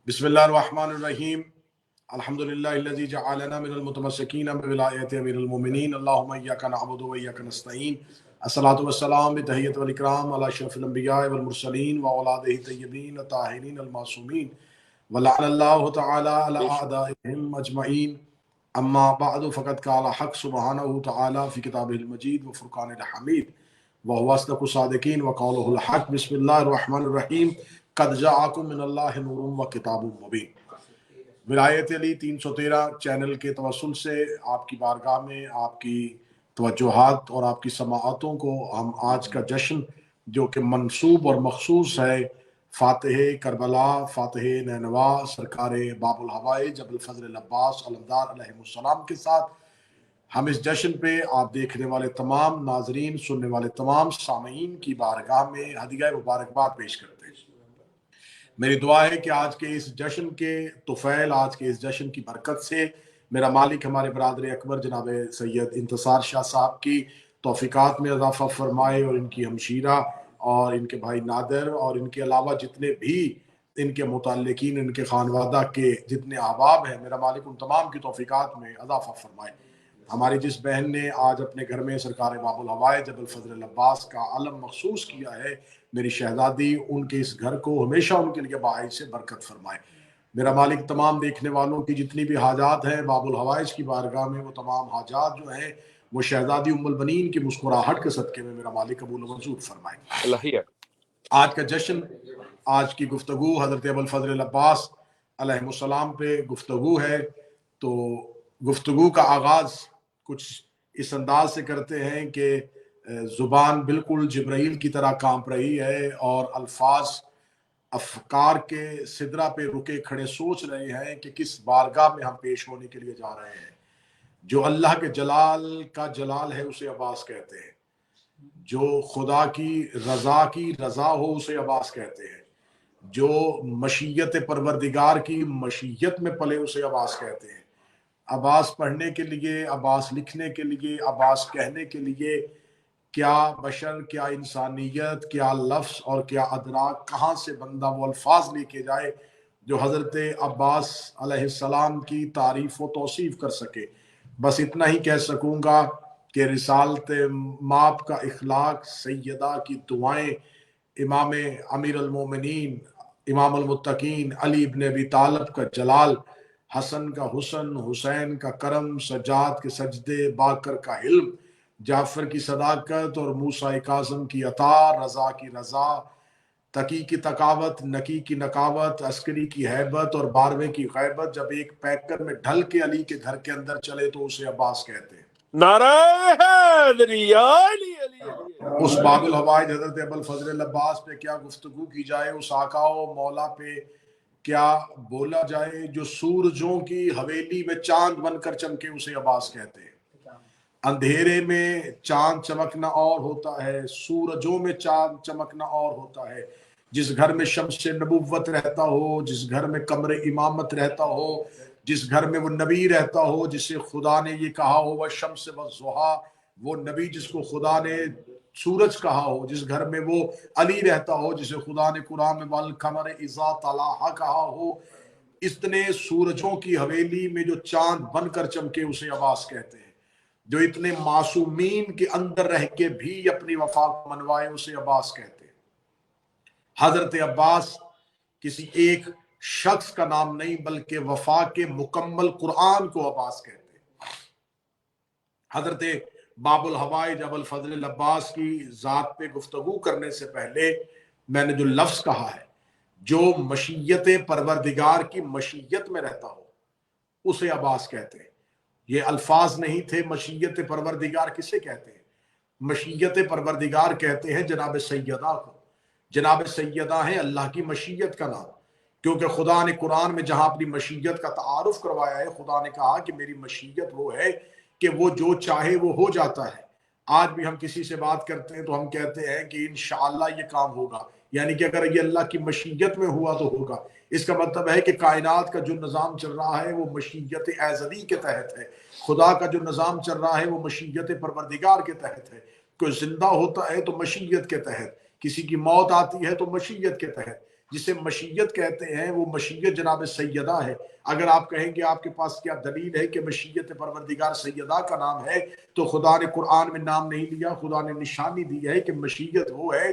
بسم اللہ الرحمن الرحیم الحمدللہ الذی جعلنا من المتمسکین بولایت امیر المومنین اللہم ایاک نعبد و ایاک نستعین الصلاۃ والسلام بتحیۃ والاکرام علی اشرف الانبیاء والمرسلین واولادہ طیبین الطاہرین المعصومین ولعن اللہ تعالی علی اعدائهم اجمعین اما بعد فقد قال حق سبحانہ تعالی فی کتابہ المجید وفرقان الحمید وهو اصدق الصادقین وقولہ الحق بسم اللہ الرحمن الرحیم قد جاءکم من اللہ نور و کتاب مبین۔ ولایت علی 313 چینل کے توسل سے آپ کی بارگاہ میں آپ کی توجہات اور آپ کی سماعتوں کو ہم آج کا جشن جو کہ منسوب اور مخصوص ہے فاتح کربلا، فاتح نینوا، سرکار باب الہوائے ابو الفضل العباس علمدار علیہ السلام کے ساتھ ہم اس جشن پہ آپ دیکھنے والے تمام ناظرین، سننے والے تمام سامعین کی بارگاہ میں ہدیہ مبارکباد پیش کرتے ہیں۔ میری دعا ہے کہ آج کے اس جشن کے طفیل، آج کے اس جشن کی برکت سے میرا مالک ہمارے برادر اکبر جناب سید انتصار شاہ صاحب کی توفیقات میں اضافہ فرمائے، اور ان کی ہمشیرہ اور ان کے بھائی نادر اور ان کے علاوہ جتنے بھی ان کے متعلقین، ان کے خانوادہ کے جتنے احباب ہیں، میرا مالک ان تمام کی توفیقات میں اضافہ فرمائے۔ ہماری جس بہن نے آج اپنے گھر میں سرکار باب الہوائے ابو الفضل العباس کا علم مخصوص کیا ہے، میری شہزادی، ان کے اس گھر کو ہمیشہ ان کے لیے باعث سے برکت فرمائے۔ میرا مالک تمام دیکھنے والوں کی جتنی بھی حاجات ہیں باب الہوائے کی بارگاہ میں، وہ تمام حاجات جو ہیں وہ شہزادی ام البنین کی مسکراہٹ کے صدقے میں میرا مالک قبول و منظور فرمائے۔ آج کا جشن، آج کی گفتگو حضرت ابو الفضل العباس علیہ السلام پہ گفتگو ہے، تو گفتگو کا آغاز کچھ اس انداز سے کرتے ہیں کہ زبان بالکل جبرائیل کی طرح کانپ رہی ہے اور الفاظ افکار کے سدرہ پہ رکے کھڑے سوچ رہے ہیں کہ کس بارگاہ میں ہم پیش ہونے کے لیے جا رہے ہیں۔ جو اللہ کے جلال کا جلال ہے اسے عباس کہتے ہیں، جو خدا کی رضا ہو اسے عباس کہتے ہیں، جو مشیت پروردگار کی مشیت میں پلے اسے عباس کہتے ہیں۔ عباس پڑھنے کے لیے، عباس لکھنے کے لیے، عباس کہنے کے لیے کیا بشر، کیا انسانیت، کیا لفظ اور کیا ادراک، کہاں سے بندہ وہ الفاظ لے کے جائے جو حضرت عباس علیہ السلام کی تعریف و توصیف کر سکے۔ بس اتنا ہی کہہ سکوں گا کہ رسالت ماپ کا اخلاق، سیدہ کی دعائیں، امام امیر المومنین، امام المتقین علی ابن ابی طالب کا جلال، حسن کا حسن، حسین کا کرم، سجاد کے سجدے، باقر کا علم، جعفر کی صداقت اور موسیٰ کاظم کی عطا، رضا کی رضا، تقی کی تقاوت، نکی کی نکاوت، عسکری کی ہیبت اور بارویں کی غیبت جب ایک پیکر میں ڈھل کے علی کے گھر کے اندر چلے تو اسے عباس کہتے ہیں۔ نعرہ حیدری علی علی اس باب الہوائے حضرت ابو الفضل العباس پہ کیا گفتگو کی جائے، اس آقا و مولا پہ کیا بولا جائے جو سورجوں کی حویلی میں چاند بن کر چمکے اسے عباس کہتے ہیں۔ اندھیرے میں چاند چمکنا اور ہوتا ہے، سورجوں میں چاند چمکنا اور ہوتا ہے۔ جس گھر میں شمس نبوت رہتا ہو، جس گھر میں قمر امامت رہتا ہو، جس گھر میں وہ نبی رہتا ہو جسے خدا نے یہ کہا ہو والشمس والضحیٰ، وہ نبی جس کو خدا نے سورج کہا ہو، جس گھر میں وہ علی رہتا ہو جسے خدا نے قرآن میں والقمر اذا تلاہا کہا ہو، اتنے سورجوں کی حویلی میں جو چاند بن کر چمکے اسے عباس کہتے ہیں۔ جو اتنے معصومین کے اندر رہ کے بھی اپنی وفا کو منوائے اسے عباس کہتے ہیں۔ حضرت عباس کسی ایک شخص کا نام نہیں بلکہ وفا کے مکمل قرآن کو عباس کہتے ہیں۔ حضرت باب الہوائے ابو الفضل العباس کی ذات پہ گفتگو کرنے سے پہلے میں نے جو لفظ کہا ہے، جو مشیت پروردگار کی مشیت میں رہتا ہو اسے عباس کہتے ہیں۔ یہ الفاظ نہیں تھے۔ مشیت پروردگار کسے کہتے ہیں؟ مشیت پروردگار کہتے ہیں جناب سیدہ کو۔ جناب سیدہ ہیں اللہ کی مشیت کا نام، کیونکہ خدا نے قرآن میں جہاں اپنی مشیت کا تعارف کروایا ہے، خدا نے کہا کہ میری مشیت وہ ہے کہ وہ جو چاہے وہ ہو جاتا ہے۔ آج بھی ہم کسی سے بات کرتے ہیں تو ہم کہتے ہیں کہ انشاءاللہ یہ کام ہوگا، یعنی کہ اگر یہ اللہ کی مشیت میں ہوا تو ہوگا۔ اس کا مطلب ہے کہ کائنات کا جو نظام چل رہا ہے وہ مشیت ازلی کے تحت ہے۔ خدا کا جو نظام چل رہا ہے وہ مشیت پروردگار کے تحت ہے۔ کوئی زندہ ہوتا ہے تو مشیت کے تحت، کسی کی موت آتی ہے تو مشیت کے تحت۔ جسے مشیت کہتے ہیں وہ مشیت جناب سیدہ ہے. اگر آپ کہیں گے آپ کے پاس کیا دلیل ہے کہ مشیت پروردگار سیدہ کا نام ہے، تو خدا نے قرآن میں نام نہیں لیا، خدا نے نشانی دی ہے کہ مشیت وہ ہے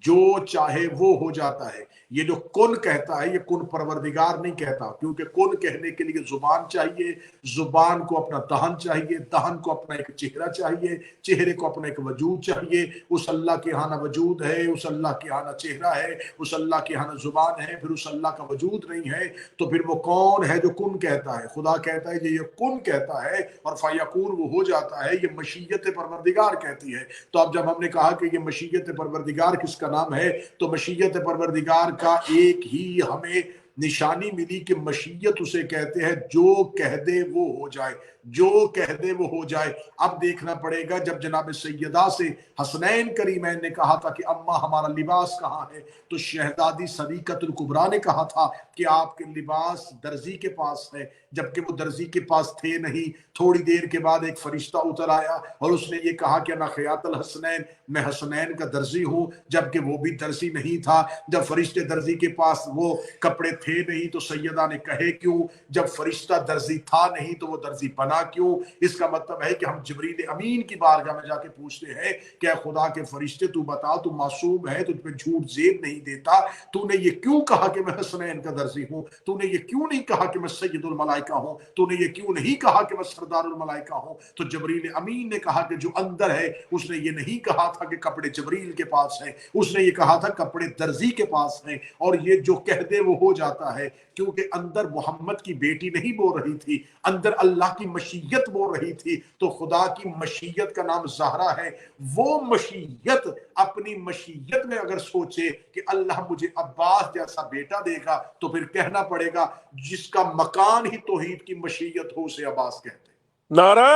جو چاہے وہ ہو جاتا ہے. یہ جو کن کہتا ہے یہ کن پروردگار نہیں کہتا، کیونکہ کن کہنے کے لیے زبان چاہیے، زبان کو اپنا دہن چاہیے، دہن کو اپنا ایک چہرہ چاہیے، چہرے کو اپنا ایک وجود چاہیے. اس اللہ کے ہاں نہ وجود ہے، اس اللہ کے ہاں نہ چہرہ ہے، اس اللہ کے ہاں نہ زبان ہے، پھر اس اللہ کا وجود نہیں ہے، تو پھر وہ کون ہے جو کن کہتا ہے؟ خدا کہتا ہے یہ کن کہتا ہے اور فیکون وہ ہو جاتا ہے. یہ مشیت پروردگار کہتی ہے. تو اب جب ہم نے کہا کہ یہ مشیت پروردگار کس کا نام ہے، تو مشیت پروردگار کا ایک ہی ہمیں نشانی ملی کہ مشیت اسے کہتے ہیں جو کہہ دے وہ ہو جائے، جو کہہ دے وہ ہو جائے. اب دیکھنا پڑے گا جب جناب سیدہ سے حسنین کریمین نے کہا تھا کہ اماں ہمارا لباس کہاں ہے، تو شہزادی صدیقۃ الکبریٰ نے کہا تھا کہ آپ کے لباس درزی کے پاس ہے، جبکہ وہ درزی کے پاس تھے نہیں. تھوڑی دیر کے بعد ایک فرشتہ اتر آیا اور اس نے یہ کہا کہ انا خیاط الحسنین، میں حسنین کا درزی ہوں، جبکہ وہ بھی درزی نہیں تھا. جب فرشتے درزی کے پاس وہ کپڑے تھے نہیں تو سیدہ نے کہے کیوں؟ جب فرشتہ درزی تھا نہیں تو وہ درزی بنا کیوں؟ اس کا مطلب ہے کہ ہم جبریل امین کی بارگاہ میں جا کے پوچھتے ہیں کہ اے خدا کے فرشتے تو بتا، تو معصوم ہے، تجھ پہ جھوٹ زیب نہیں دیتا، تو نے یہ کیوں کہا کہ میں حسنین کا درزی ہوں؟ تو نے یہ کیوں نہیں کہا کہ میں سید الملائکہ ہوں؟ تو نے یہ کیوں نہیں کہا کہ میں سردار الملائکہ ہوں؟ تو جبریل امین نے کہا کہ جو اندر ہے اس نے یہ نہیں کہا تھا کہ کپڑے جبریل کے پاس ہیں، اس نے یہ کہا تھا کپڑے درزی کے پاس ہیں. اور یہ جو کہہ دے وہ ہو جاتا ہے، کیونکہ اندر محمد کی بیٹی نہیں بول رہی تھی، اندر اللہ کی مشیت بول رہی تھی. تو خدا کی مشیت کا نام زہرا ہے. وہ مشیت اپنی مشیت میں اگر سوچے کہ اللہ مجھے عباس جیسا بیٹا دے گا، تو پھر کہنا پڑے گا جس کا مکان ہی توحید کی مشیت ہو اسے عباس کہتے ہیں. نعرہ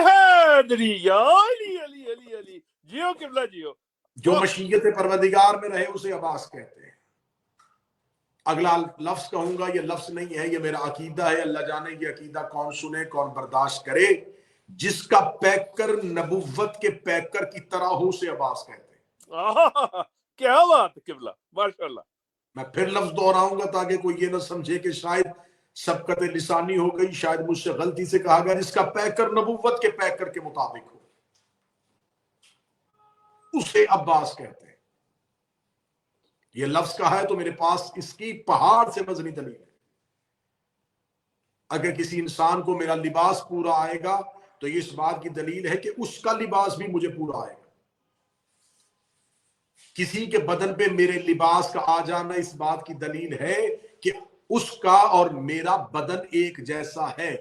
حیدری یا علی علی علی علی، جیو قبلہ جیو. جو مشیت پروردگار میں رہے اسے عباس کہتے ہیں. اگلا لفظ کہوں گا، یہ لفظ نہیں ہے، یہ میرا عقیدہ ہے. اللہ جانے یہ عقیدہ کون سنے کون برداشت کرے. جس کا پیکر نبوت کے پیکر کی طرح ہو اسے عباس کہتے ہیں. کیا بات ہے قبلہ، ماشاءاللہ. میں پھر لفظ دہراؤں گا تاکہ کوئی یہ نہ سمجھے کہ شاید سبقت لسانی ہو گئی، شاید مجھ سے غلطی سے کہا گیا. جس کا پیکر نبوت کے پیکر کے مطابق ہو اسے عباس کہتے ہیں. یہ لفظ کہا ہے تو میرے پاس اس کی پہاڑ سے مزنی دلیل ہے. اگر کسی انسان کو میرا لباس پورا آئے گا تو یہ اس بات کی دلیل ہے کہ اس کا لباس بھی مجھے پورا آئے گا. کسی کے بدن پہ میرے لباس کا آ جانا اس بات کی دلیل ہے کہ اس کا اور میرا بدن ایک جیسا ہے.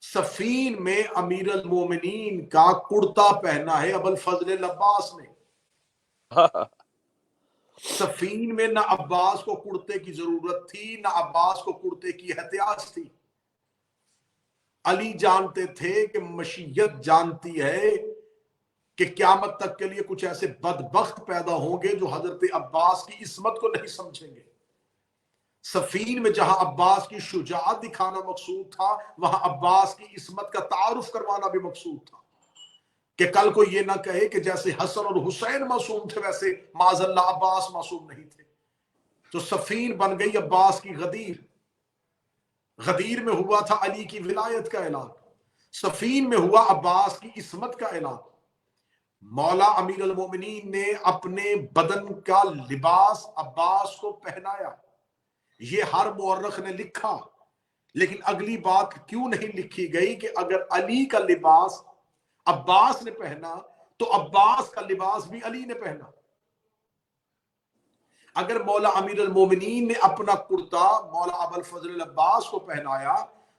سفین میں امیر المومنین کا کرتا پہنا ہے ابوالفضل العباس نے. سفین میں نہ عباس کو کرتے کی ضرورت تھی، نہ عباس کو کرتے کی احتیاج تھی. علی جانتے تھے کہ مشیت جانتی ہے کہ قیامت تک کے لیے کچھ ایسے بدبخت پیدا ہوں گے جو حضرت عباس کی عصمت کو نہیں سمجھیں گے. سفین میں جہاں عباس کی شجاعت دکھانا مقصود تھا، وہاں عباس کی عصمت کا تعارف کروانا بھی مقصود تھا، کہ کل کو یہ نہ کہے کہ جیسے حسن اور حسین معصوم تھے ویسے معاذ اللہ عباس معصوم نہیں تھے. تو سفین بن گئی عباس کی غدیر. غدیر میں ہوا تھا علی کی ولایت کا اعلان، سفین میں ہوا عباس کی عصمت کا اعلان. مولا امیر المومنین نے اپنے بدن کا لباس عباس کو پہنایا. یہ ہر مورخ نے لکھا، لیکن اگلی بات کیوں نہیں لکھی گئی کہ اگر علی کا لباس عباس نے پہنا تو عباس کا لباس بھی علی نے پہنا. اگر مولا امیر المومنین نے اپنا کرتا مولا ابوالفضل العباس کو پہنایا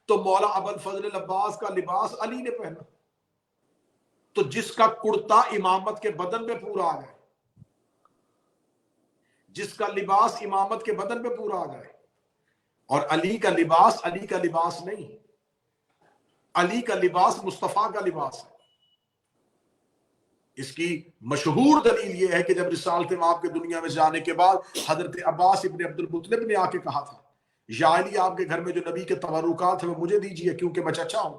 تو مولا ابوالفضل العباس کا لباس علی نے پہنا. تو جس کا کرتا امامت کے بدن پہ پورا آ جائے، جس کا لباس امامت کے بدن پہ پورا آ جائے، اور علی کا لباس نہیں، علی کا لباس مصطفیٰ کا لباس ہے. اس کی مشہور دلیل یہ ہے کہ جب رسالت مآب کے دنیا میں جانے کے بعد حضرت عباس ابن عبد المطلب نے آ کے کہا تھا یا علی آپ کے گھر میں جو نبی کے تبرکات ہیں وہ مجھے دیجیے کیونکہ میں چچا ہوں.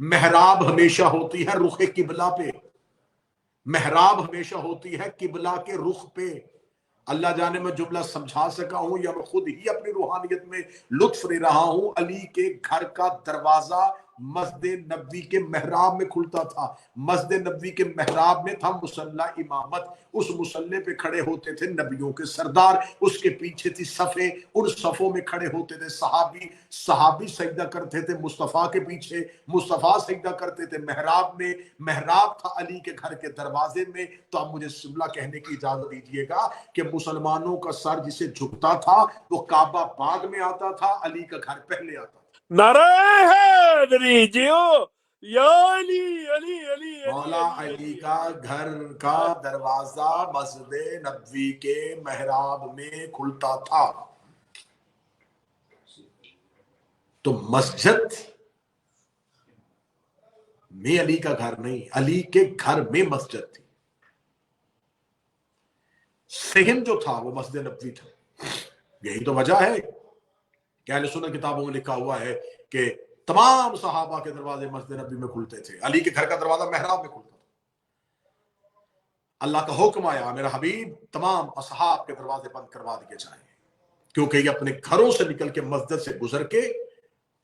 محراب ہمیشہ ہوتی ہے رخ قبلہ پہ، محراب ہمیشہ ہوتی ہے قبلہ کے رخ پہ۔ اللہ جانے میں جملہ سمجھا سکا ہوں یا میں خود ہی اپنی روحانیت میں لطف لے رہا ہوں۔ علی کے گھر کا دروازہ مسجد نبوی کے محراب میں کھلتا تھا، مسجد نبوی کے محراب میں تھا مصلی امامت، اس مصلی پہ کھڑے ہوتے تھے نبیوں کے سردار، اس کے پیچھے تھی صفیں، ان صفوں میں کھڑے ہوتے تھے صحابی، صحابی سجدہ کرتے تھے مصطفیٰ کے پیچھے، مصطفیٰ سجدہ کرتے تھے محراب میں، محراب تھا علی کے گھر کے دروازے میں۔ تو اب مجھے جملہ کہنے کی اجازت دیجیے گا کہ مسلمانوں کا سر جسے جھکتا تھا وہ کعبہ بعد میں آتا تھا، علی کا گھر پہلے آتا تھا۔ نعرہ حیدری جیو یا علی علی علی مولا علی کا گھر کا دروازہ مسجد نبوی کے محراب میں کھلتا تھا۔ تو مسجد میں علی کا گھر نہیں، علی کے گھر میں مسجد تھی۔ صحن جو تھا وہ مسجد نبوی تھا۔ یہی تو وجہ ہے کہ اہل سنت کتابوں میں لکھا ہوا ہے کہ تمام صحابہ کے دروازے مسجد نبوی میں کھلتے تھے، علی کے گھر کا دروازہ محراب میں کھلتا تھا۔ اللہ کا حکم آیا میرا حبیب تمام اصحاب کے دروازے بند کروا دیے جائیں، کیونکہ یہ اپنے گھروں سے نکل کے مسجد سے گزر کے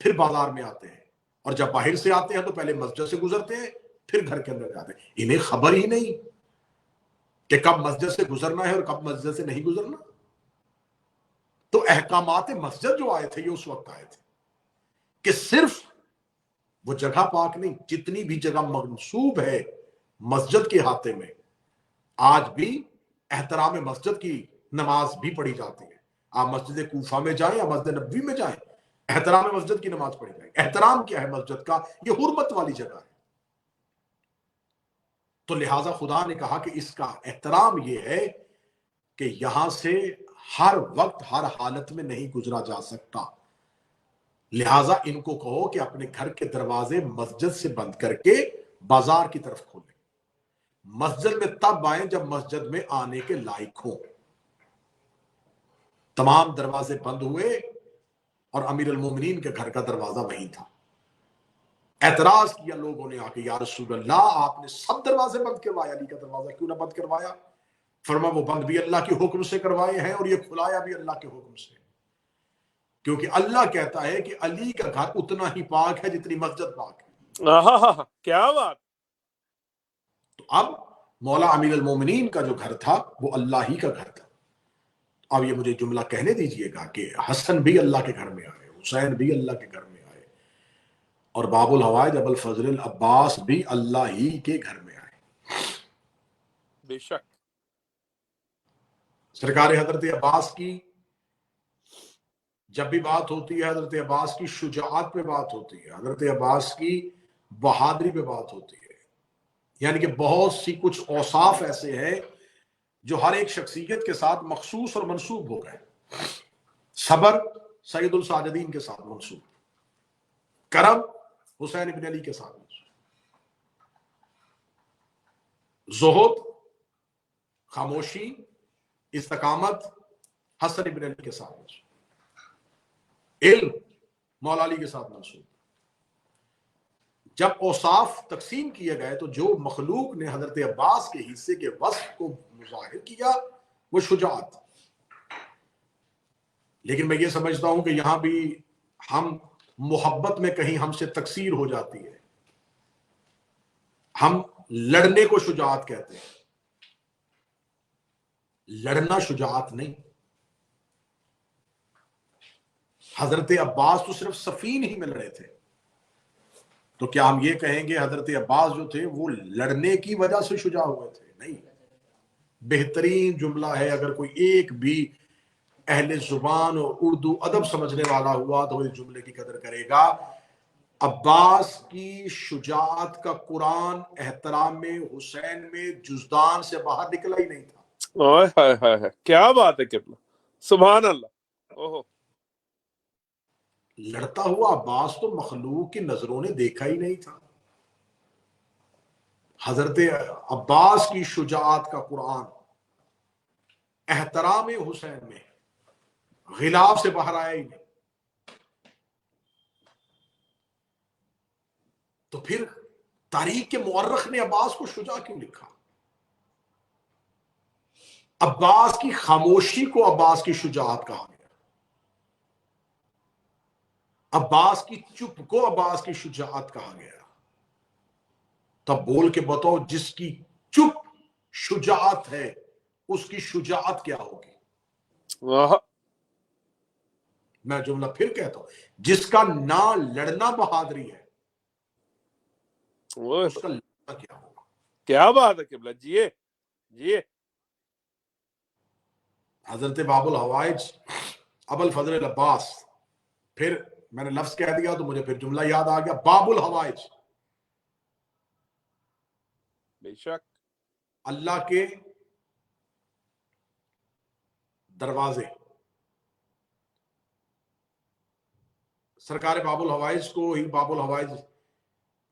پھر بازار میں آتے ہیں، اور جب باہر سے آتے ہیں تو پہلے مسجد سے گزرتے ہیں پھر گھر کے اندر جاتے ہیں۔ انہیں خبر ہی نہیں کہ کب مسجد سے گزرنا ہے اور کب مسجد سے نہیں گزرنا۔ تو احکامات مسجد جو آئے تھے یہ اس وقت آئے تھے کہ صرف وہ جگہ پاک نہیں، جتنی بھی جگہ منسوب ہے مسجد کے احاطے میں، آج بھی احترام مسجد کی نماز بھی پڑھی جاتی ہے۔ آپ مسجد کوفہ میں جائیں یا مسجد نبوی میں جائیں، احترام مسجد کی نماز پڑھی جائے۔ احترام کیا ہے مسجد کا؟ یہ حرمت والی جگہ ہے۔ تو لہٰذا خدا نے کہا کہ اس کا احترام یہ ہے کہ یہاں سے ہر وقت ہر حالت میں نہیں گزرا جا سکتا، لہٰذا ان کو کہو کہ اپنے گھر کے دروازے مسجد سے بند کر کے بازار کی طرف کھولیں۔ مسجد میں تب آئیں جب مسجد میں آنے کے لائق ہوں۔ تمام دروازے بند ہوئے اور امیر المومنین کے گھر کا دروازہ وہیں تھا۔ اعتراض کیا لوگوں نے آ کے، یا رسول اللہ آپ نے سب دروازے بند کروائے، علی کا دروازہ کیوں نہ بند کروایا؟ فرمایا وہ بند بھی اللہ کے حکم سے کروائے ہیں اور یہ کھلایا بھی اللہ کے حکم سے، کیونکہ اللہ کہتا ہے کہ علی کا گھر اتنا ہی پاک ہے جتنی مسجد پاک ہے۔ کیا بات! تو اب مولا امیر المومنین کا جو گھر تھا وہ اللہ ہی کا گھر تھا۔ اب یہ مجھے جملہ کہنے دیجئے گا کہ حسن بھی اللہ کے گھر میں آئے، حسین بھی اللہ کے گھر میں آئے، اور باب الحوائج ابو الفضل العباس بھی اللہ ہی کے گھر میں آئے۔ بے شک سرکار حضرت عباس کی جب بھی بات ہوتی ہے، حضرت عباس کی شجاعت پہ بات ہوتی ہے، حضرت عباس کی بہادری پہ بات ہوتی ہے، یعنی کہ بہت سی کچھ اوصاف ایسے ہیں جو ہر ایک شخصیت کے ساتھ مخصوص اور منسوب ہو گئے۔ صبر سید الساجدین کے ساتھ منسوب، کرم حسین ابن علی کے ساتھ منسوب، زہد خاموشی استقامت حسن ابن علی کے ساتھ منسوب، علم مولا علی کے ساتھ منسوب۔ جب اوصاف تقسیم کیے گئے تو جو مخلوق نے حضرت عباس کے حصے کے وصف کو مظاہر کیا وہ شجاعت۔ لیکن میں یہ سمجھتا ہوں کہ یہاں بھی ہم محبت میں کہیں ہم سے تقصیر ہو جاتی ہے، ہم لڑنے کو شجاعت کہتے ہیں، لڑنا شجاعت نہیں۔ حضرت عباس تو صرف صفین ہی میں لڑے تھے، تو کیا ہم یہ کہیں گے حضرت عباس جو تھے وہ لڑنے کی وجہ سے شجاع ہوئے تھے؟ نہیں۔ بہترین جملہ ہے، اگر کوئی ایک بھی اہل زبان اور اردو ادب سمجھنے والا ہوا تو اس جملے کی قدر کرے گا۔ عباس کی شجاعت کا قرآن احترام حسین میں جزدان سے باہر نکلا ہی نہیں تھا۔ کیا بات ہے قبلہ، سبحان اللہ۔ اوہو، لڑتا ہوا عباس تو مخلوق کی نظروں نے دیکھا ہی نہیں تھا۔ حضرت عباس کی شجاعت کا قرآن احترام حسین میں غلاف سے باہر آیا ہی نہیں۔ تو پھر تاریخ کے مورخ نے عباس کو شجاع کیوں لکھا؟ عباس کی خاموشی کو عباس کی شجاعت کہا گیا، عباس کی چپ کو عباس کی شجاعت کہا گیا۔ تب بول کے بتاؤ، جس کی چپ شجاعت ہے اس کی شجاعت کیا ہوگی؟ واہ، میں جملہ پھر کہتا ہوں، جس کا نہ لڑنا بہادری ہے اوہ، اس کا لڑنا کیا ہوگا؟ کیا بات ہے قبلہ، جیے جیے۔ حضرت باب الحوائج ابو الفضل العباس، پھر میں نے لفظ کہہ دیا تو مجھے پھر جملہ یاد آ گیا، باب الحوائج، بے شک، اللہ کے دروازے۔ سرکار باب الحوائج کو ہی باب الحوائج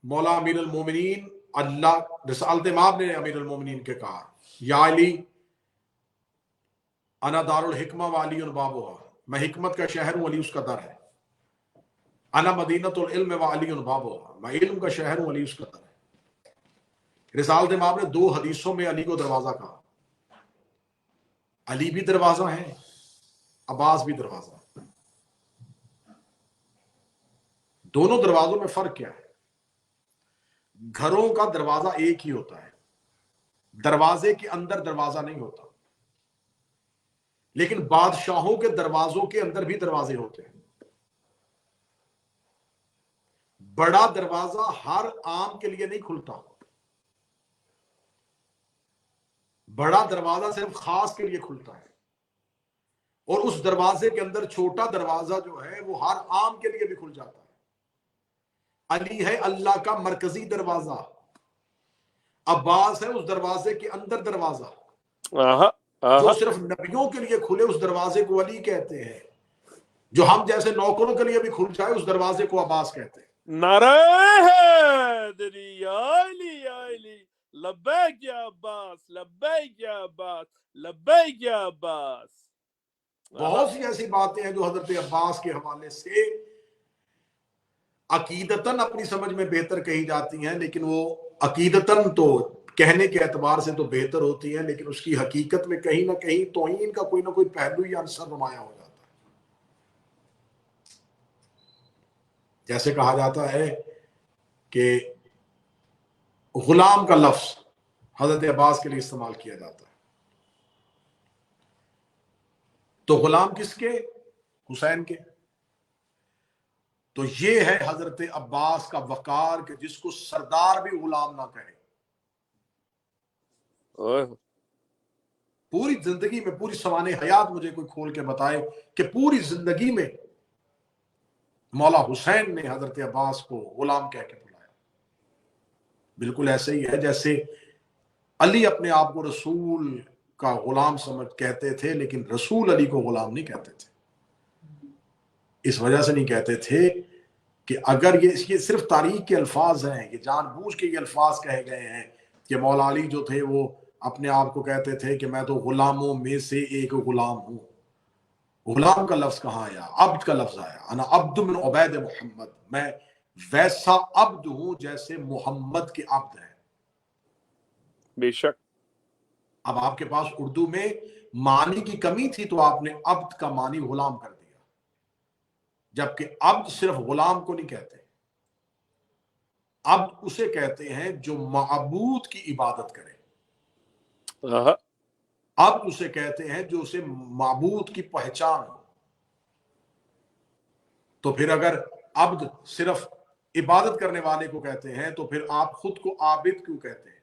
مولا امیر المومنین اللہ رسالت مآب نے امیر المومنین کے کہا، یا علی انا دار الحکمہ والی بابوہا، میں حکمت کا شہر ہوں، علی اس کا در ہے۔ انا مدینۃ العلم والی بابوہا، میں علم کا شہر ہوں، علی اس کا در ہے۔ رسالت مآب نے 2 حدیثوں میں علی کو دروازہ کہا۔ علی بھی دروازہ ہے، عباس بھی دروازہ ہے۔ دونوں دروازوں میں فرق کیا ہے؟ گھروں کا دروازہ ایک ہی ہوتا ہے، دروازے کے اندر دروازہ نہیں ہوتا، لیکن بادشاہوں کے دروازوں کے اندر بھی دروازے ہوتے ہیں۔ بڑا دروازہ ہر عام کے لیے نہیں کھلتا، بڑا دروازہ صرف خاص کے لیے کھلتا ہے، اور اس دروازے کے اندر چھوٹا دروازہ جو ہے وہ ہر عام کے لیے بھی کھل جاتا ہے۔ علی ہے اللہ کا مرکزی دروازہ، عباس ہے اس دروازے کے اندر دروازہ، آہا جو آہا، صرف نبیوں کے لیے کھلے اس دروازے کو علی کہتے ہیں، جو ہم جیسے نوکروں کے لیے بھی کھل جائے اس دروازے کو عباس کہتے ہیں۔ نعرہ حیدری، یا علی یا علی، لبیک یا عباس، لبیک یا عباس، لبیک یا عباس۔ بہت سی ایسی باتیں ہیں جو حضرت عباس کے حوالے سے عقیدتاً اپنی سمجھ میں بہتر کہی جاتی ہیں، لیکن وہ عقیدتاً تو کہنے کے اعتبار سے تو بہتر ہوتی ہیں، لیکن اس کی حقیقت میں کہیں نہ کہیں توہین کا کوئی نہ کوئی پہلو یا عنصر نمایاں ہو جاتا ہے۔ جیسے کہا جاتا ہے کہ غلام کا لفظ حضرت عباس کے لیے استعمال کیا جاتا ہے، تو غلام کس کے؟ حسین کے۔ تو یہ ہے حضرت عباس کا وقار کہ جس کو سردار بھی غلام نہ کہے۔ اوہ، پوری زندگی میں، پوری سوانح حیات مجھے کوئی کھول کے بتائے کہ پوری زندگی میں مولا حسین نے حضرت عباس کو غلام کہہ کے بلایا۔ بالکل ایسے ہی ہے جیسے علی اپنے آپ کو رسول کا غلام سمجھ کہتے تھے، لیکن رسول علی کو غلام نہیں کہتے تھے۔ اس وجہ سے نہیں کہتے تھے کہ اگر یہ صرف تاریخ کے الفاظ ہیں، یہ جان بوجھ کے یہ الفاظ کہے گئے ہیں کہ مولا علی جو تھے وہ اپنے آپ کو کہتے تھے کہ میں تو غلاموں میں سے ایک غلام ہوں۔ غلام کا لفظ کہاں آیا؟ عبد کا لفظ آیا، انا عبد من عبید محمد، میں ویسا عبد ہوں جیسے محمد کے عبد ہیں۔ بے شک، اب آپ کے پاس اردو میں معنی کی کمی تھی تو آپ نے عبد کا معنی غلام کر دیا، جبکہ عبد صرف غلام کو نہیں کہتے، عبد اسے کہتے ہیں جو معبود کی عبادت کرے، آہا، عبد اسے کہتے ہیں جو اسے معبود کی پہچان ہو۔ تو پھر اگر عبد صرف عبادت کرنے والے کو کہتے ہیں تو پھر آپ خود کو عابد کیوں کہتے ہیں؟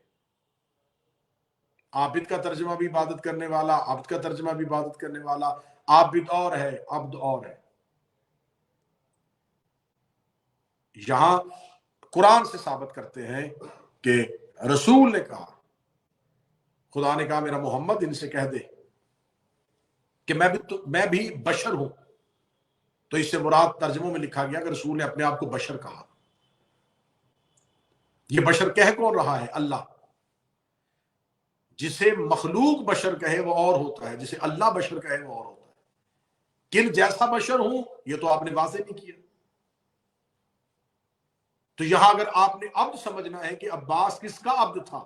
عابد کا ترجمہ بھی عبادت کرنے والا، عبد کا ترجمہ بھی عبادت کرنے والا، عابد اور ہے، عبد اور ہے۔ یہاں قرآن سے ثابت کرتے ہیں کہ رسول نے کہا، خدا نے کہا میرا محمد ان سے کہہ دے کہ میں بھی بشر ہوں، تو اس سے مراد ترجموں میں لکھا گیا کہ رسول نے اپنے آپ کو بشر کہا۔ یہ بشر کہہ کون رہا ہے؟ اللہ۔ جسے مخلوق بشر کہے وہ اور ہوتا ہے، جسے اللہ بشر کہے وہ اور ہوتا ہے۔ کن جیسا بشر ہوں یہ تو آپ نے واضح نہیں کیا۔ تو یہاں اگر آپ نے عبد سمجھنا ہے کہ عباس کس کا عبد تھا،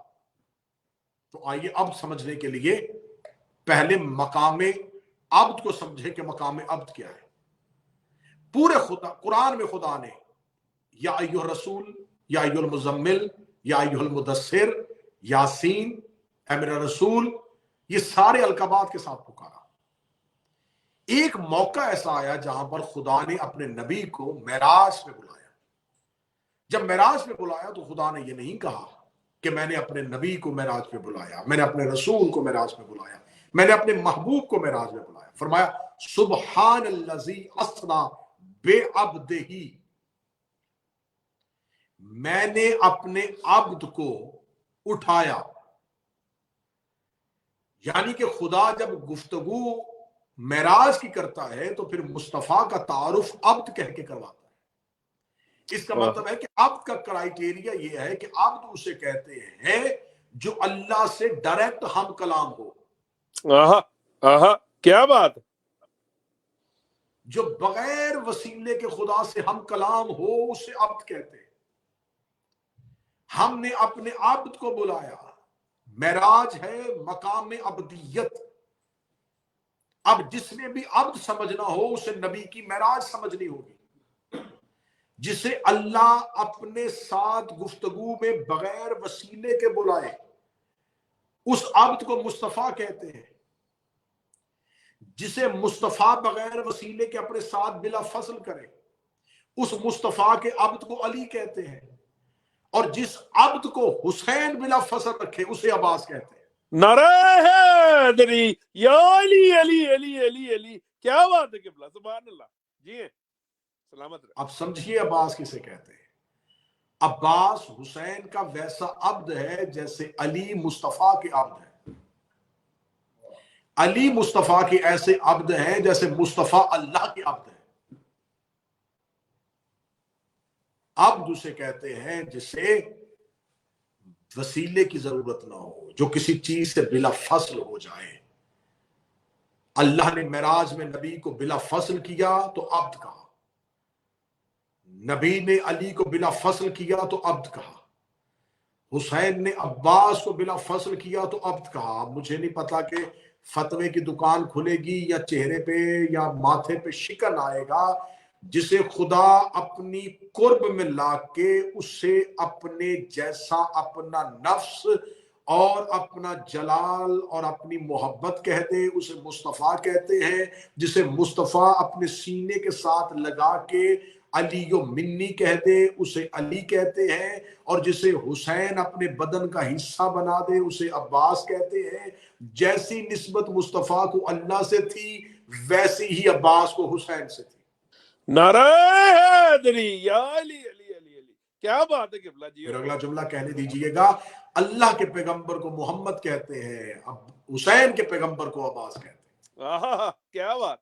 تو آئیے عبد سمجھنے کے لیے پہلے مقام عبد کو سمجھے کہ مقام عبد کیا ہے۔ پورے قرآن میں خدا نے یا ایھا الرسول، یا ایھا المزمل، یا ایھا المدثر، یاسین، اے میرا رسول، یہ سارے القابات کے ساتھ پکارا۔ ایک موقع ایسا آیا جہاں پر خدا نے اپنے نبی کو معراج پہ بلایا۔ جب معراج پہ بلایا تو خدا نے یہ نہیں کہا کہ میں نے اپنے نبی کو معراج پہ بلایا، میں نے اپنے رسول کو معراج پہ بلایا، میں نے اپنے محبوب کو معراج پہ بلایا۔ فرمایا سبحان الذی اسری بعبدہ، میں نے اپنے عبد کو اٹھایا۔ یعنی کہ خدا جب گفتگو معراج کی کرتا ہے تو پھر مصطفیٰ کا تعارف عبد کہہ کے کرواتا ہے۔ اس کا مطلب ہے کہ عبد کا کرائیٹیریا یہ ہے کہ عبد اسے کہتے ہیں جو اللہ سے ڈائریکٹ ہم کلام ہو، کیا بات، جو بغیر وسیلے کے خدا سے ہم کلام ہو، اسے عبد کہتے ہیں۔ ہم نے اپنے عبد کو بلایا۔ معراج ہے مقام عبدیت۔ اب جس نے بھی عبد سمجھنا ہو اسے نبی کی معراج سمجھنی ہوگی، جسے اللہ اپنے ساتھ گفتگو میں بغیر وسیلے کے بلائے، اس عبد کو مصطفیٰ کہتے ہیں۔ جسے مصطفیٰ بغیر وسیلے کے اپنے ساتھ بلا فصل کرے، اس مصطفیٰ کے عبد کو علی کہتے ہیں، اور جس عبد کو حسین بلا فصل رکھے اسے عباس کہتے ہیں۔ نعرہ حیدری، یا علی علی علی علی علی، کیا بات ہے قبلہ، سبحان اللہ۔ جی سلامت رہے۔ اب سمجھیے عباس کسے کہتے ہیں۔ عباس حسین کا ویسا عبد ہے جیسے علی مصطفیٰ کے عبد ہے۔ علی مصطفیٰ کے ایسے عبد ہیں جیسے مصطفیٰ اللہ کے عبد ہیں۔ عبد اسے کہتے ہیں جسے وسیلے کی ضرورت نہ ہو، جو کسی چیز سے بلا فصل ہو جائے۔ اللہ نے معراج میں نبی کو بلا فصل کیا تو عبد کہا، نبی نے علی کو بلا فصل کیا تو عبد کہا، حسین نے عباس کو بلا فصل کیا تو عبد کہا۔ اب مجھے نہیں پتا کہ فتوے کی دکان کھلے گی یا چہرے پہ یا ماتھے پہ شکن آئے گا، جسے خدا اپنی قرب میں لا کے اسے اپنے جیسا اپنا نفس اور اپنا جلال اور اپنی محبت کہہ دے، اسے مصطفیٰ کہتے ہیں۔ جسے مصطفیٰ اپنے سینے کے ساتھ لگا کے علی و منی کہہ دے اسے علی کہتے ہیں، اور جسے حسین اپنے بدن کا حصہ بنا دے اسے عباس کہتے ہیں۔ جیسی نسبت مصطفیٰ کو اللہ سے تھی ویسی ہی عباس کو حسین سے تھی۔ نعرہ حیدری، یا علی علی علی علی، کیا بات ہے قبلہ جی۔ پھر اگلا جملہ کہنے دیجئے گا، اللہ کے پیغمبر کو محمد کہتے ہیں، اب حسین کے پیغمبر کو عباس کہتے ہیں۔ کیا بات،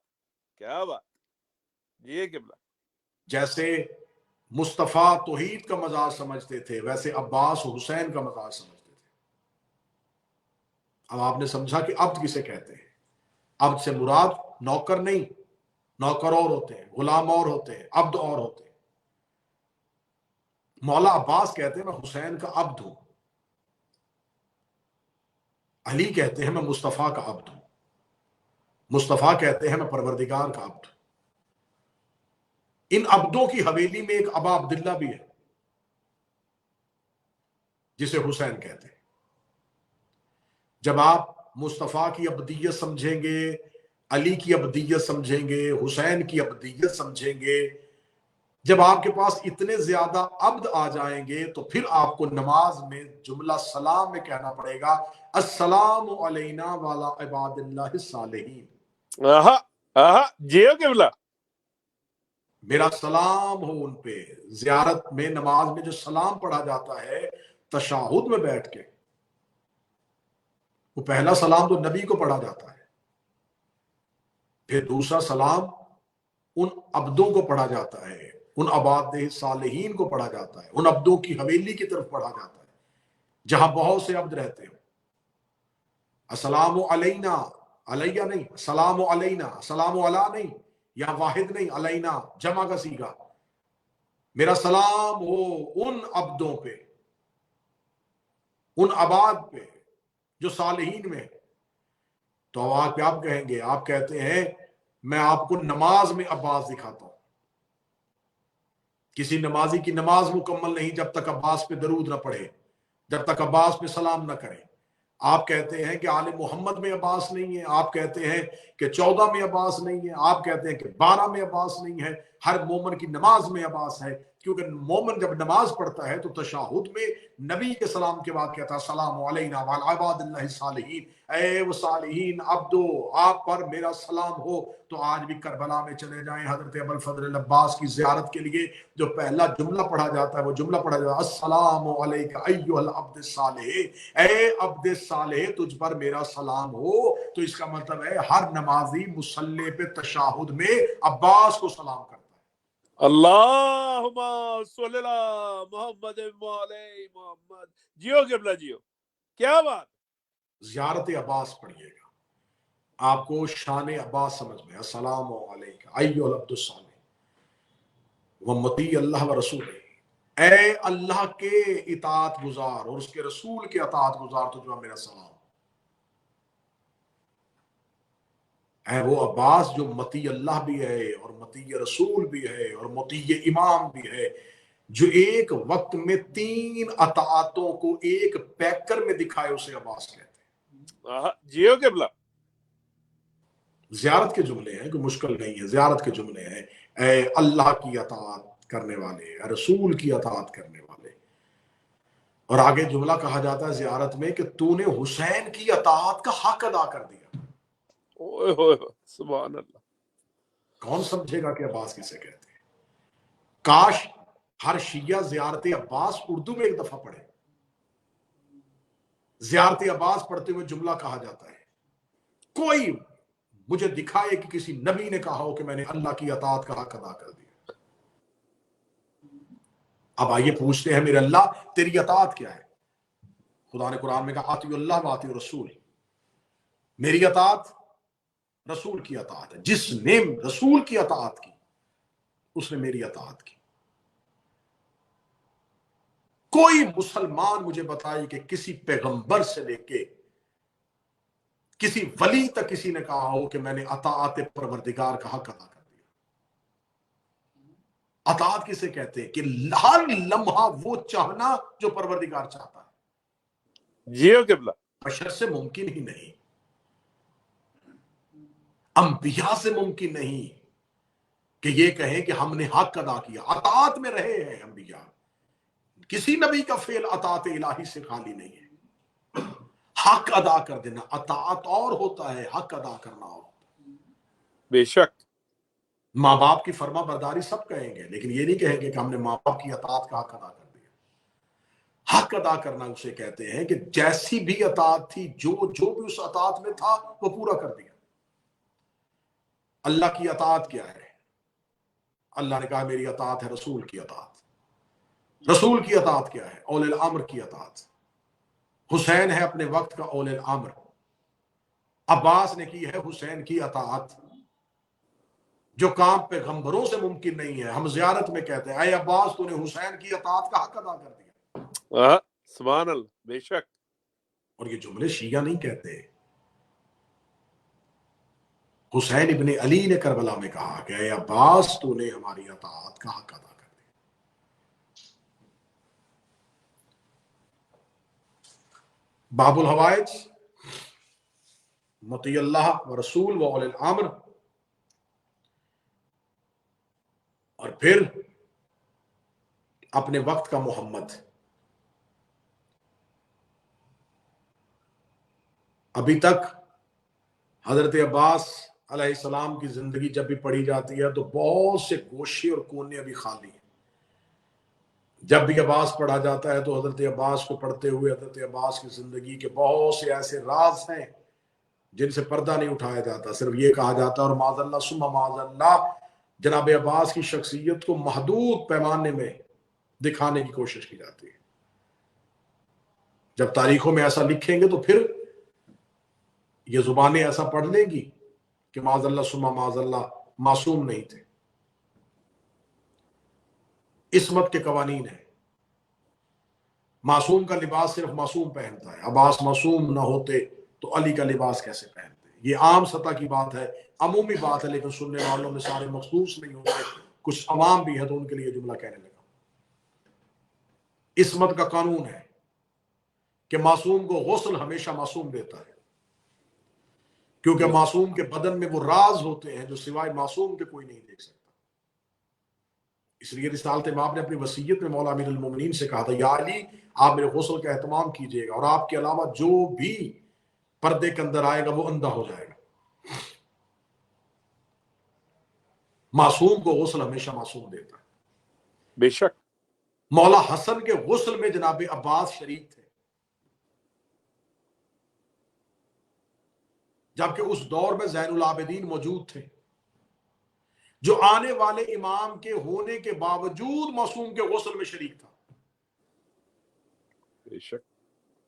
کیا بات جی قبلہ۔ جیسے مصطفیٰ توحید کا مزاج سمجھتے تھے ویسے عباس حسین کا مزاج سمجھتے تھے۔ اب آپ نے سمجھا کہ عبد کسے کہتے ہیں۔ عبد سے مراد نوکر نہیں، نوکر اور ہوتے ہیں، غلام اور ہوتے ہیں، عبد اور ہوتے ہیں۔ مولا عباس کہتے ہیں میں حسین کا عبد ہوں، علی کہتے ہیں میں مصطفیٰ کا عبد ہوں، مصطفیٰ کہتے ہیں میں پروردگار کا عبد ہوں۔ ان عبدوں کی حویلی میں ایک ابا عبداللہ بھی ہے جسے حسین کہتے ہیں۔ جب آپ مصطفیٰ کی عبدیت سمجھیں گے، علی کی عبدیت سمجھیں گے، حسین کی عبدیت سمجھیں گے، جب آپ کے پاس اتنے زیادہ عبد آ جائیں گے تو پھر آپ کو نماز میں جملہ سلام میں کہنا پڑے گا السلام علینا وعلی عباد اللہ الصالحین۔ جی قبلہ، میرا سلام ہو ان پہ۔ زیارت میں نماز میں جو سلام پڑھا جاتا ہے تشہد میں بیٹھ کے، وہ پہلا سلام تو نبی کو پڑھا جاتا ہے، پھر دوسرا سلام ان عبدوں کو پڑھا جاتا ہے، ان عباد صالحین کو پڑھا جاتا ہے، ان عبدوں کی حویلی کی طرف پڑھا جاتا ہے جہاں بہت سے عبد رہتے ہوں۔ السلام علینا، علیہ نہیں، السلام علینا، السلام علی نہیں، یا واحد نہیں، علینا جمع کا صیغہ۔ میرا سلام ہو ان عبدوں پہ، ان عباد پہ جو صالحین میں۔ تو آپ کیا کہیں گے؟ آپ کہتے ہیں میں آپ کو نماز میں عباس دکھاتا ہوں۔ کسی نمازی کی نماز مکمل نہیں جب تک عباس پہ درود نہ پڑھے، جب تک عباس پہ سلام نہ کرے۔ آپ کہتے ہیں کہ آل محمد میں عباس نہیں ہے، آپ کہتے ہیں کہ 14 میں عباس نہیں ہے، آپ کہتے ہیں کہ 12 میں عباس نہیں ہے۔ ہر مومن کی نماز میں عباس ہے، کیونکہ مومن جب نماز پڑھتا ہے تو تشہد میں نبی کے سلام کے بعد کہتا ہے السلام علینا وعلی عباد اللہ الصالحین، اے وہ صالحین عبدو آپ پر میرا سلام ہو۔ تو آج بھی کربلا میں چلے جائیں، حضرت ابوالفضل العباس کی زیارت کے لیے جو پہلا جملہ پڑھا جاتا ہے وہ جملہ پڑھا جاتا ہے السلام علیک ایھا العبد الصالح، اے عبد صالح تجھ پر میرا سلام ہو۔ تو اس کا مطلب ہے ہر نمازی مصلی پہ تشہد میں عباس کو سلام کرتا ہے۔ اللہم صلی اللہ محمد علیہ محمد۔ جیو قبلہ جیو، کیا بات۔ زیارت عباس پڑھیے گا، آپ کو شان عباس سمجھ میں، السلام علیک ایھا العبد الصالح ومطیع اللہ و رسول، اے اللہ کے اطاعت گزار اور اس کے رسول کے اطاعت گزار تجھ پر میرا سلام۔ اے وہ عباس جو مطیع اللہ بھی ہے اور مطیع رسول بھی ہے اور مطیع امام بھی ہے، جو ایک وقت میں 3 اطاعتوں کو ایک پیکر میں دکھائے، اسے عباس کہتے ہیں۔ جیو قبلہ۔ زیارت کے جملے ہیں، کوئی مشکل نہیں ہے، زیارت کے جملے ہیں۔ اے اللہ کی اطاعت کرنے والے، اے رسول کی اطاعت کرنے والے۔ اور آگے جملہ کہا جاتا ہے زیارت میں کہ تو نے حسین کی اطاعت کا حق ادا کر دیا۔ اوئے ہوئے ہوئے، سبحان اللہ۔ کون سمجھے گا کہ عباس کسے کہتے ہیں؟ کاش ہر شیعہ زیارت عباس اردو میں ایک دفعہ پڑھے۔ زیارت عباس پڑھتے ہوئے جملہ کہا جاتا ہے، کوئی مجھے دکھائے کہ کسی نبی نے کہا ہو کہ میں نے اللہ کی اطاعت کا حق ادا کر دیا۔ اب آئیے پوچھتے ہیں میرے اللہ تیری اطاعت کیا ہے؟ خدا نے قرآن میں کہا اطیعوا اللہ واطیعوا الرسول، میری اطاعت رسول کی اطاعت ہے۔ جس نے رسول کی اطاعت کی اس نے میری اطاعت کی۔ کوئی مسلمان مجھے بتائے کہ کسی پیغمبر سے لے کے کسی ولی تک کسی نے کہا ہو کہ میں نے اطاعت پروردگار کا حق ادا کر دیا۔ اطاعت کسے کہتے ہیں؟ کہ ہر لمحہ وہ چاہنا جو پروردگار چاہتا ہے۔ جیو قبلہ۔ بشر سے ممکن ہی نہیں، انبیاء سے ممکن نہیں کہ یہ کہیں کہ ہم نے حق ادا کیا۔ اطاعت میں رہے ہیں انبیاء، کسی نبی کا فعل اطاعت الہی سے خالی نہیں ہے۔ حق ادا کر دینا، اطاعت اور ہوتا ہے، حق ادا کرنا اور۔ بے شک۔ ماں باپ کی فرما برداری سب کہیں گے، لیکن یہ نہیں کہیں گے کہ ہم نے ماں باپ کی اطاعت کا حق ادا کر دیا۔ حق ادا کرنا اسے کہتے ہیں کہ جیسی بھی اطاعت تھی، جو بھی اس اطاعت میں تھا وہ پورا کر دیا۔ اللہ کی اطاعت کیا ہے؟ اللہ نے کہا میری اطاعت ہے رسول کی اطاعت۔ رسول کی اطاعت کیا ہے؟ اولي الامر کی اطاعت۔ حسین ہے اپنے وقت کا اولي الامر، عباس نے کی ہے حسین کی اطاعت، جو کام پیغمبروں سے ممکن نہیں ہے۔ ہم زیارت میں کہتے ہیں اے عباس تو نے حسین کی اطاعت کا حق ادا کر دیا۔ سبحان اللہ، بے شک۔ اور یہ جملے شیعہ نہیں کہتے، حسین ابن علی نے کربلا میں کہا کہ اے عباس تو نے ہماری اطاعت کا حق ادا کر دیا۔ باب الحوائج، مطیع اللہ و رسول و اولی الامر، اور پھر اپنے وقت کا محمد۔ ابھی تک حضرت عباس علیہ السلام کی زندگی جب بھی پڑھی جاتی ہے تو بہت سے گوشے اور کونے ابھی خالی ہیں۔ جب بھی عباس پڑھا جاتا ہے تو حضرت عباس کو پڑھتے ہوئے حضرت عباس کی زندگی کے بہت سے ایسے راز ہیں جن سے پردہ نہیں اٹھایا جاتا، صرف یہ کہا جاتا ہے اور معاذ اللہ ثم معاذ اللہ جناب عباس کی شخصیت کو محدود پیمانے میں دکھانے کی کوشش کی جاتی ہے۔ جب تاریخوں میں ایسا لکھیں گے تو پھر یہ زبانیں ایسا پڑھ لیں گی کہ معاذ اللہ ثم معاذ اللہ معصوم نہیں تھے۔ عصمت کے قوانین ہیں. معصوم کا لباس صرف معصوم پہنتا ہے. عباس معصوم نہ ہوتے تو علی کا لباس کیسے پہنتے؟ یہ عام سطح کی بات ہے، عمومی بات ہے، لیکن سننے والوں میں سارے مخصوص نہیں ہوتے، کچھ عوام بھی ہے تو ان کے لیے جملہ کہنے لگا. عصمت کا قانون ہے کہ معصوم کو غسل ہمیشہ معصوم دیتا ہے، کیونکہ معصوم کے بدن میں وہ راز ہوتے ہیں جو سوائے معصوم کے کوئی نہیں دیکھ سکتا. اس لیے رسالت مآب نے اپنی وصیت میں مولا امیر المومنین سے کہا تھا، یا علی آپ میرے غسل کا اہتمام کیجیے گا، اور آپ کے علاوہ جو بھی پردے کے اندر آئے گا وہ اندھا ہو جائے گا. معصوم کو غسل ہمیشہ معصوم دیتا ہے. بے شک. مولا حسن کے غسل میں جناب عباس شریک تھے، جبکہ اس دور میں زین العابدین موجود تھے جو آنے والے امام کے ہونے کے باوجود معصوم کے غسل میں شریک تھا. بے شک.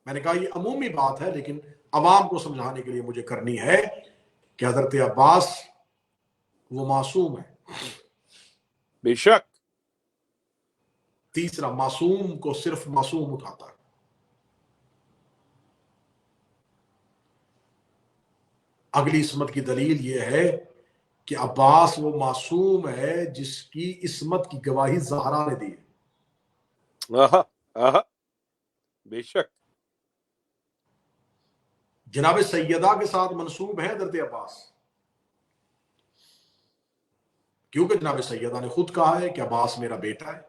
میں نے کہا یہ عمومی بات ہے، لیکن عوام کو سمجھانے کے لیے مجھے کرنی ہے کہ حضرت عباس وہ معصوم ہے. بے شک. تیسرا، معصوم کو صرف معصوم اٹھاتا ہے. اگلی عصمت کی دلیل یہ ہے کہ عباس وہ معصوم ہے جس کی عصمت کی گواہی زہرا نے دی. آہا آہا. بے شک. جناب سیدہ کے ساتھ منسوب ہے حضرت عباس، کیونکہ جناب سیدہ نے خود کہا ہے کہ عباس میرا بیٹا ہے.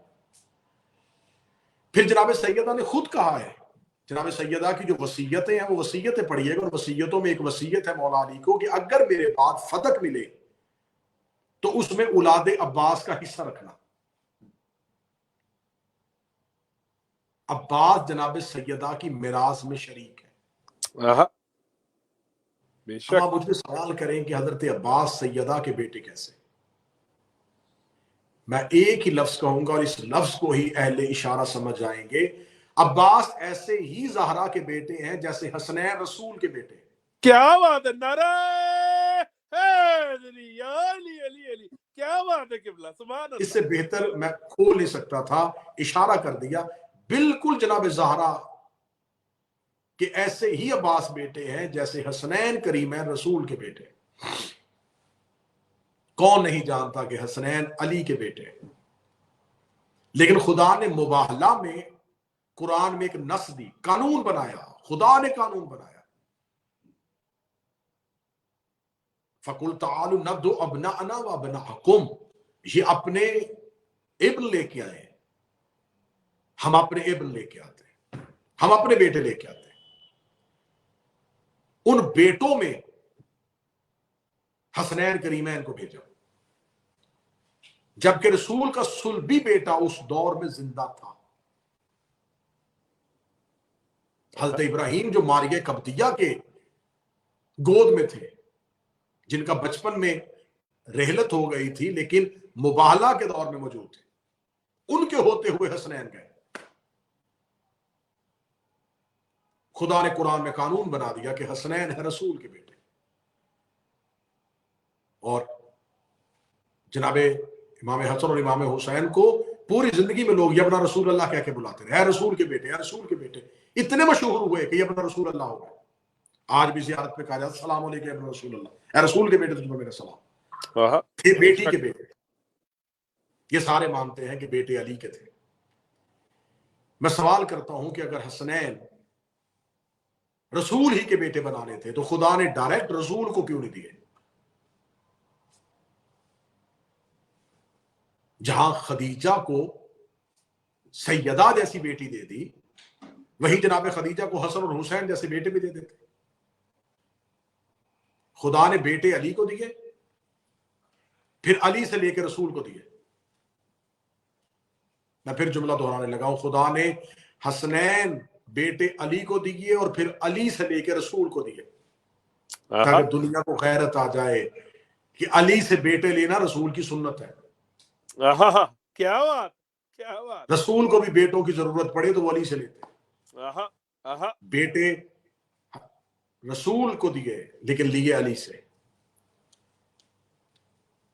پھر جناب سیدہ نے خود کہا ہے، جناب سیدہ کی جو وصیتیں ہیں وہ وصیتیں پڑھیے گا، اور وصیتوں میں ایک وصیت ہے مولا علی کو کہ اگر میرے بعد فتح ملے تو اس میں اولاد عباس کا حصہ رکھنا. عباس جناب سیدہ کی میراث میں شریک ہے. آہا. بے اب شک. آپ مجھ سے سوال کریں کہ حضرت عباس سیدہ کے بیٹے کیسے؟ میں ایک ہی لفظ کہوں گا اور اس لفظ کو ہی اہل اشارہ سمجھ جائیں گے. عباس ایسے ہی زہرا کے بیٹے ہیں جیسے حسنین رسول کے بیٹے ہیں. کیا بات ہے! نعرہ حیدری یا علی علی علی. کیا بات ہے قبلہ، سبحان اللہ. اس سے بہتر میں کھول نہیں سکتا تھا، اشارہ کر دیا. بالکل جناب زہرا کہ ایسے ہی عباس بیٹے ہیں جیسے حسنین کریمین رسول کے بیٹے. کون نہیں جانتا کہ حسنین علی کے بیٹے ہیں؟ لیکن خدا نے مباہلہ میں قرآن میں ایک نص دی، قانون بنایا. خدا نے قانون بنایا، فَقُلْ تَعَالُوا نَدْعُ أَبْنَاءَنَا وَأَبْنَاءَكُمْ. یہ اپنے ابن لے کے آئے، ہم اپنے ابن لے کے آتے ہیں، ہم اپنے بیٹے لے کے آتے ہیں. ان بیٹوں میں حسنین کریمین کو بھیجا، جبکہ رسول کا صلبی بیٹا اس دور میں زندہ تھا. حضرت ابراہیم جو ماریہ قبطیہ کے گود میں تھے، جن کا بچپن میں رحلت ہو گئی تھی لیکن مباہلہ کے دور میں موجود تھے، ان کے ہوتے ہوئے حسنین گئے. خدا نے قرآن میں قانون بنا دیا کہ حسنین ہے رسول کے بیٹے. اور جناب امام حسن اور امام حسین کو پوری زندگی میں لوگ یبنا رسول اللہ کہہ کے بلاتے رہے، اے رسول کے بیٹے، اے رسول کے بیٹے. اتنے مشہور ہوئے کہ یبنا رسول اللہ ہو گئے. آج بھی زیارت پہ کہا جاتا ہے السلام علیکم ابن رسول اللہ، اے رسول کے بیٹے تمہیں میرا سلام. آہا. تھے بیٹی کے بیٹے. یہ سارے مانتے ہیں کہ بیٹے علی کے تھے. میں سوال کرتا ہوں کہ اگر حسنین رسول ہی کے بیٹے بنانے تھے تو خدا نے ڈائریکٹ رسول کو کیوں نہیں دیے؟ جہاں خدیجہ کو سیدہ جیسی بیٹی دے دی، وہی جناب خدیجہ کو حسن اور حسین جیسے بیٹے بھی دے دیتے. خدا نے بیٹے علی کو دیے، پھر علی سے لے کے رسول کو دیے. میں پھر جملہ دہرانے لگا ہوں، خدا نے حسنین بیٹے علی کو دیے اور پھر علی سے لے کے رسول کو دیے، تاکہ دنیا کو غیرت آ جائے کہ علی سے بیٹے لینا رسول کی سنت ہے. آہا. کیا بات، کیا بات. رسول کو بھی بیٹوں کی ضرورت پڑے تو وہ علی سے لیتے. آہا آہا. بیٹے رسول کو دیے لیکن لیے علی سے.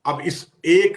اب اس ایک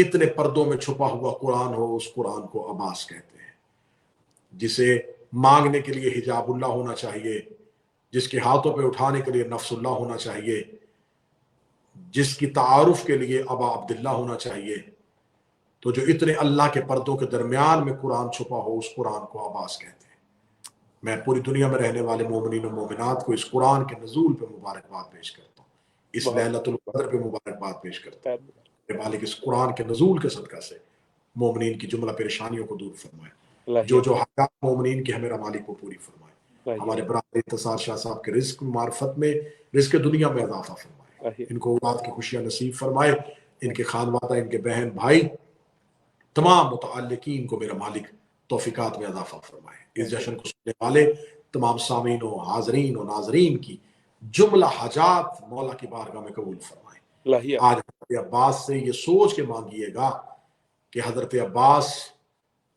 اتنے پردوں میں چھپا ہوا قرآن ہو، اس قرآن کو عباس کہتے ہیں، جسے مانگنے کے لیے حجاب اللہ ہونا چاہیے، جس کے ہاتھوں پہ اٹھانے کے لیے نفس اللہ ہونا چاہیے، جس کی تعارف کے لیے ابا عبداللہ ہونا چاہیے. تو جو اتنے اللہ کے پردوں کے درمیان میں قرآن چھپا ہو، اس قرآن کو عباس کہتے ہیں. میں پوری دنیا میں رہنے والے مومنین و مومنات کو اس قرآن کے نزول پہ مبارکباد پیش کرتا ہوں، اس لیلۃ القدر پہ مبارکباد پیش کرتا ہوں. میرے مالک اس قرآن کے نزول کے صدقہ سے مومنین کی جملہ پریشانیوں کو دور فرمائے، جو حقات مومنین کی ہمیں مالک کو پوری فرمائے. ہمارے برادر انتصار شاہ صاحب کے رزق معرفت میں، رزق دنیا میں اضافہ فرمائے، ان کو اولاد کی خوشیاں نصیب فرمائے، ان کے خانوادہ، ان کے بہن بھائی، تمام متعلقین کو میرا مالک توفیقات میں اضافہ فرمائے. اس جشن کو سننے والے تمام سامعین و حاضرین و ناظرین کی جملہ حاجات مولا کی بارگاہ میں قبول فرمائے. آج حضرت عباس سے یہ سوچ کے مانگیے گا کہ حضرت عباس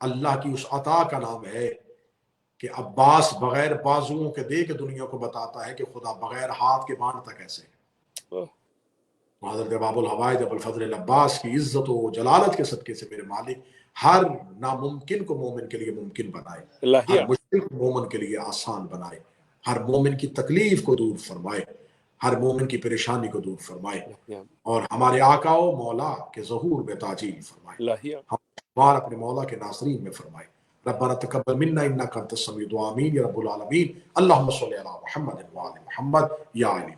اللہ کی اس عطا کا نام ہے کہ عباس بغیر بازوؤں کے دے کے دنیا کو بتاتا ہے کہ خدا بغیر ہاتھ کے باندھتا کیسے ہے. حضرت باب الحوائج ابو الفضل العباس کی عزت و جلالت کے صدقے سے میرے مالک ہر ناممکن کو مومن کے لیے ممکن بنائے، ہر مشکل کو مومن کے لیے آسان بنائے، ہر مومن کی تکلیف کو دور فرمائے، ہر مومن کی پریشانی کو دور فرمائے، اور ہمارے آقا و مولا کے ظہور میں تاجیل فرمائے، ہمارا اپنے مولا کے ناصرین میں فرمائے. ربنا تقبل منا انک انت السمیع الدعاء. آمین یا رب العالمین. اللہم صلی علی محمد وعلی محمد یا علی